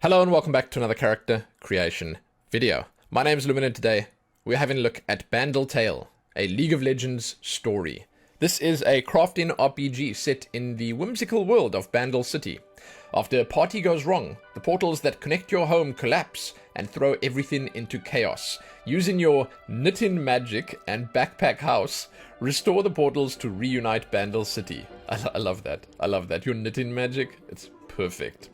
Hello and welcome back to another character creation video. My name is Lumin and today we're having a look at Bandle Tale, a League of Legends story. This is a crafting RPG set in the whimsical world of Bandle City. After a party goes wrong, the portals that connect your home collapse and throw everything into chaos. Using your knitting magic and backpack house, restore the portals to reunite Bandle City. I love that. I love that. Your knitting magic, it's perfect.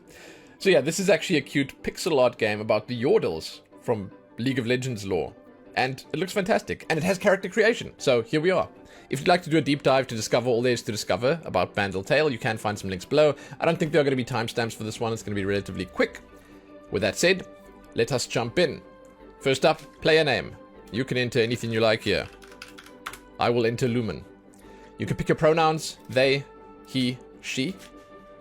So yeah, this is actually a cute pixel art game about the Yordles from League of Legends lore. And it looks fantastic. And it has character creation. So here we are. If you'd like to do a deep dive to discover all there is to discover about Bandle Tale, you can find some links below. I don't think there are going to be timestamps for this one. It's going to be relatively quick. With that said, let us jump in. First up, player name. You can enter anything you like here. I will enter Lumen. You can pick your pronouns, they, he, she.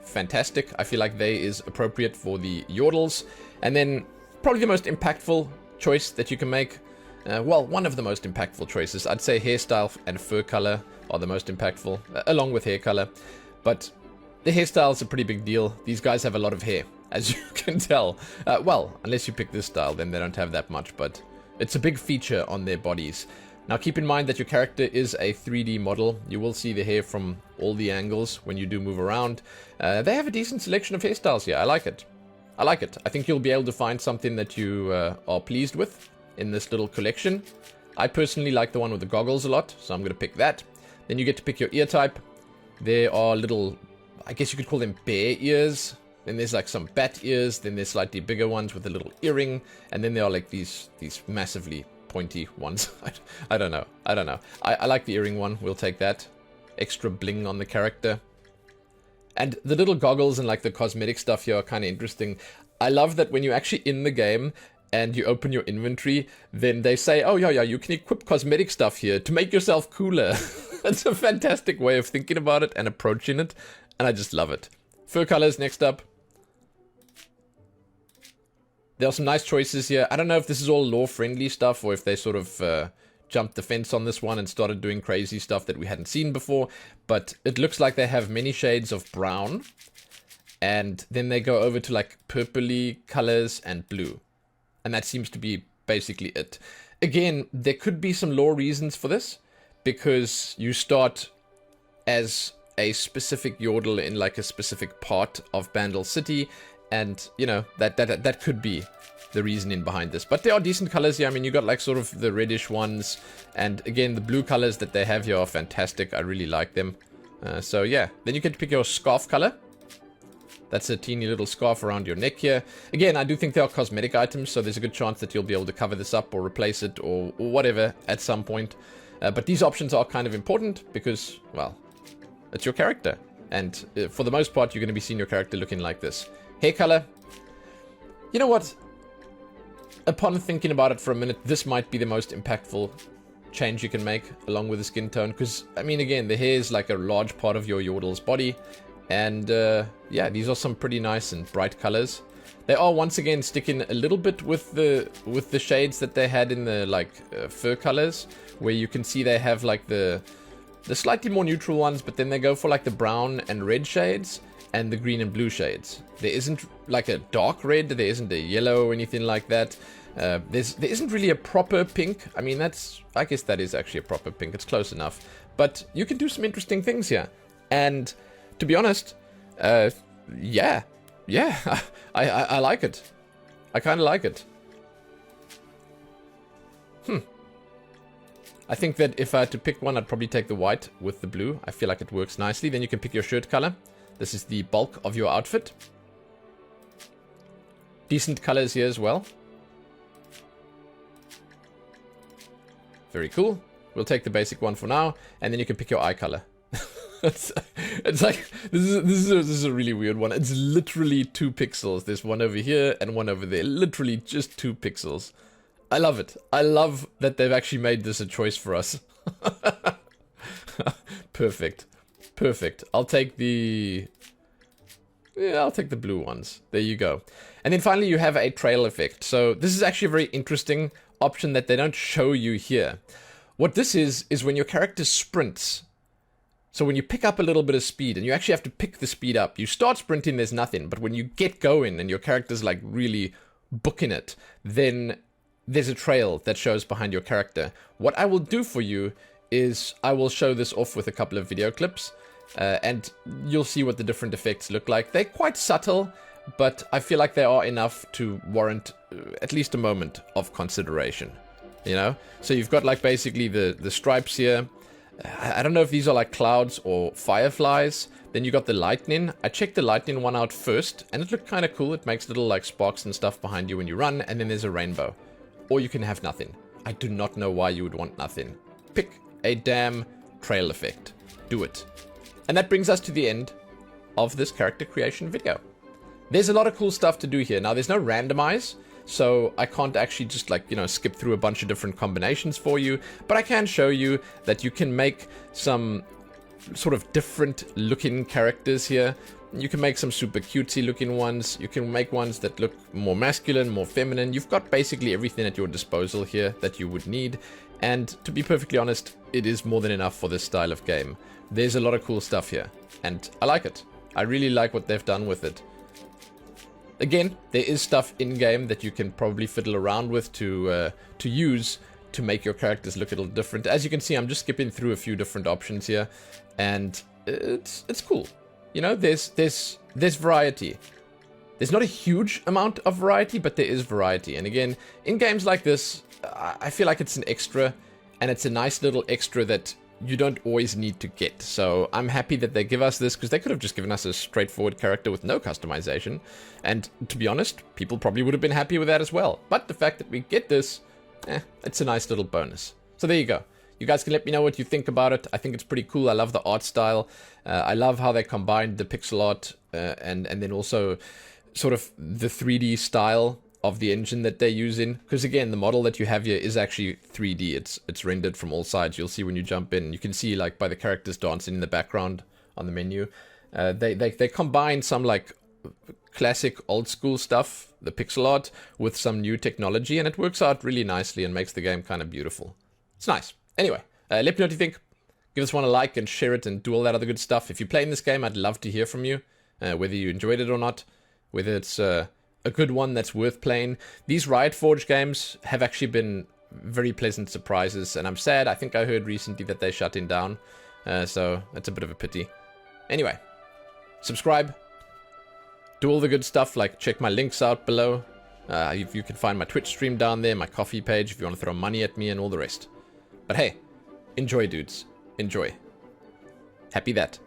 Fantastic. I feel like they is appropriate for the Yordles. And then probably the most impactful choice that you can make. Well, one of the most impactful choices. I'd say hairstyle and fur color are the most impactful, along with hair color. But the hairstyle is a pretty big deal. These guys have a lot of hair, as you can tell. Well, unless you pick this style, then they don't have that much. But it's a big feature on their bodies. Now keep in mind that your character is a 3D model. You will see the hair from all the angles when you do move around. They have a decent selection of hairstyles here. I like it. I like it. I think you'll be able to find something that you are pleased with in this little collection. I personally like the one with the goggles a lot, so I'm going to pick that. Then you get to pick your ear type. There are little, I guess you could call them bear ears. Then there's like some bat ears. Then there's slightly bigger ones with a little earring. And then there are like these massively pointy ones. I don't know. I like the earring one. We'll take that. Extra bling on the character. And the little goggles and like the cosmetic stuff here are kind of interesting. I love that when you're actually in the game and you open your inventory, then they say, oh yeah, you can equip cosmetic stuff here to make yourself cooler. It's a fantastic way of thinking about it and approaching it. And I just love it. Fur colors next up. There are some nice choices here. I don't know if this is all lore-friendly stuff or if they sort of jumped the fence on this one and started doing crazy stuff that we hadn't seen before. But it looks like they have many shades of brown. And then they go over to like purpley colors and blue. And that seems to be basically it. Again, there could be some lore reasons for this. Because you start as a specific Yordle in like a specific part of Bandle City. And, you know, that could be the reasoning behind this. But there are decent colors here. I mean, you got like sort of the reddish ones. And again, the blue colors that they have here are fantastic. I really like them. So yeah, then you can pick your scarf color. That's a teeny little scarf around your neck here. Again, I do think they are cosmetic items. So there's a good chance that you'll be able to cover this up or replace it or whatever at some point. But these options are kind of important because, well, it's your character. And for the most part, you're going to be seeing your character looking like this. Hair color. You know what? Upon thinking about it for a minute, this might be the most impactful change you can make along with the skin tone. Because, I mean, again, the hair is like a large part of your Yordle's body. And, yeah, these are some pretty nice and bright colors. They are, once again, sticking a little bit with the shades that they had in the, like, fur colors. Where you can see they have, like, the slightly more neutral ones. But then they go for, like, the brown and red shades. And the green and blue shades. There isn't like a dark red, there isn't a yellow or anything like that. There isn't really a proper pink. I mean, I guess that is actually a proper pink. It's close enough. But you can do some interesting things here. And to be honest, yeah, I like it. I kind of like it. I think that if I had to pick one, I'd probably take the white with the blue. I feel like it works nicely. Then you can pick your shirt color. This is the bulk of your outfit. Decent colors here as well. Very cool. We'll take the basic one for now. And then you can pick your eye color. it's like, this is a really weird one. It's literally 2 pixels. There's one over here and one over there. Literally just 2 pixels. I love it. I love that they've actually made this a choice for us. Perfect. Perfect. I'll take the blue ones. There you go. And then finally you have a trail effect. So this is actually a very interesting option that they don't show you here. What this is when your character sprints. So when you pick up a little bit of speed, and you actually have to pick the speed up, you start sprinting, there's nothing. But when you get going and your character's like really booking it, then there's a trail that shows behind your character. What I will do for you is I will show this off with a couple of video clips, and you'll see what the different effects look like. They're quite subtle, but I feel like they are enough to warrant at least a moment of consideration, you know? So you've got like basically the stripes here. I don't know if these are like clouds or fireflies. Then you got the lightning. I checked the lightning one out first, and it looked kind of cool. It makes little like sparks and stuff behind you when you run, and then there's a rainbow. Or you can have nothing. I do not know why you would want nothing. Pick a damn trail effect. Do it. And that brings us to the end of this character creation video. There's a lot of cool stuff to do here. Now, there's no randomize, so I can't actually just like, you know, skip through a bunch of different combinations for you, but I can show you that you can make some sort of different looking characters here. You can make some super cutesy looking ones. You can make ones that look more masculine, more feminine. You've got basically everything at your disposal here that you would need. And to be perfectly honest, it is more than enough for this style of game. There's a lot of cool stuff here, and I like it. I really like what they've done with it. Again, there is stuff in-game that you can probably fiddle around with to use to make your characters look a little different. As you can see, I'm just skipping through a few different options here, and it's cool. You know, there's variety. There's not a huge amount of variety, but there is variety. And again, in games like this, I feel like it's an extra, and it's a nice little extra that you don't always need to get. So I'm happy that they give us this, because they could have just given us a straightforward character with no customization. And to be honest, people probably would have been happy with that as well. But the fact that we get this, it's a nice little bonus. So there you go. You guys can let me know what you think about it. I think it's pretty cool. I love the art style. I love how they combined the pixel art and then also sort of the 3D style of the engine that they're using. Because again, the model that you have here is actually 3D. It's rendered from all sides. You'll see when you jump in. You can see like by the characters dancing in the background on the menu. They combine some like classic old school stuff, the pixel art, with some new technology, and it works out really nicely and makes the game kind of beautiful. It's nice. Anyway, let me know what you think. Give this one a like and share it and do all that other good stuff. If you're playing this game, I'd love to hear from you, whether you enjoyed it or not, whether it's a good one that's worth playing. These Riot Forge games have actually been very pleasant surprises, and I'm sad. I think I heard recently that they're shutting down, so that's a bit of a pity. Anyway, subscribe, do all the good stuff, like check my links out below. You can find my Twitch stream down there, my coffee page if you want to throw money at me and all the rest. But hey, enjoy, dudes. Enjoy. Happy that.